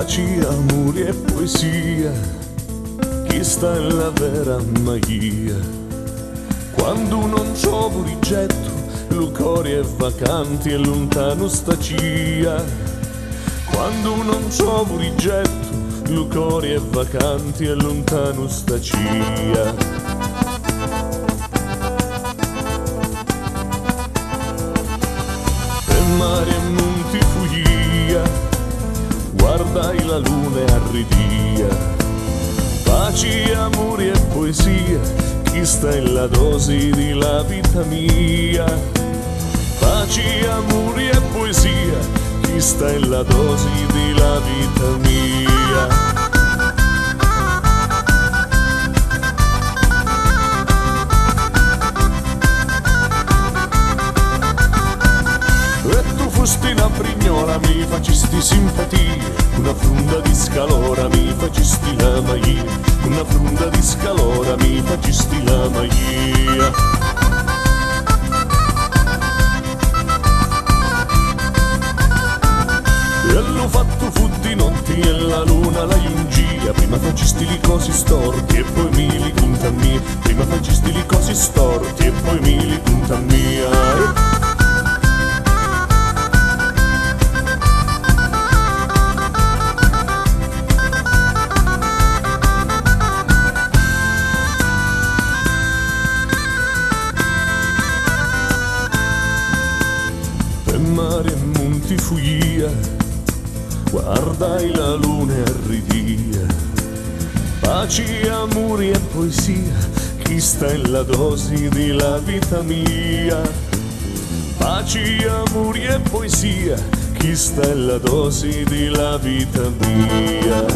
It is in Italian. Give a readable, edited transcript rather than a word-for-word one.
Pace, amore e poesia, chi sta è la vera magia. Quando non trovo rigetto, il cuore è vacante e lontano sta cia. Quando non trovo rigetto, il cuore è vacante e lontano sta cia. Mare e monti fugia, guardai la luna e arridia. Pace, amore e poesia, chi sta è la dose di la vita mia. Pace, amore e poesia, chi sta è la dose di la vita mia. Una brignola mi facisti simpatia, una frunda di scalora mi facisti la magia, una frunda di scalora mi facisti la magia. E l'ho fatto fu di notte e la luna la giungia, prima facisti li cosi storti e poi mi li conta mia, prima facisti li cosi storti e poi mi li conta mia. Mare e monti fugia, guardai la luna e arridia. Pace, amore e poesia, chi sta è la dose di la vita mia. Pace, amore e poesia, chi sta è la dose di la vita mia.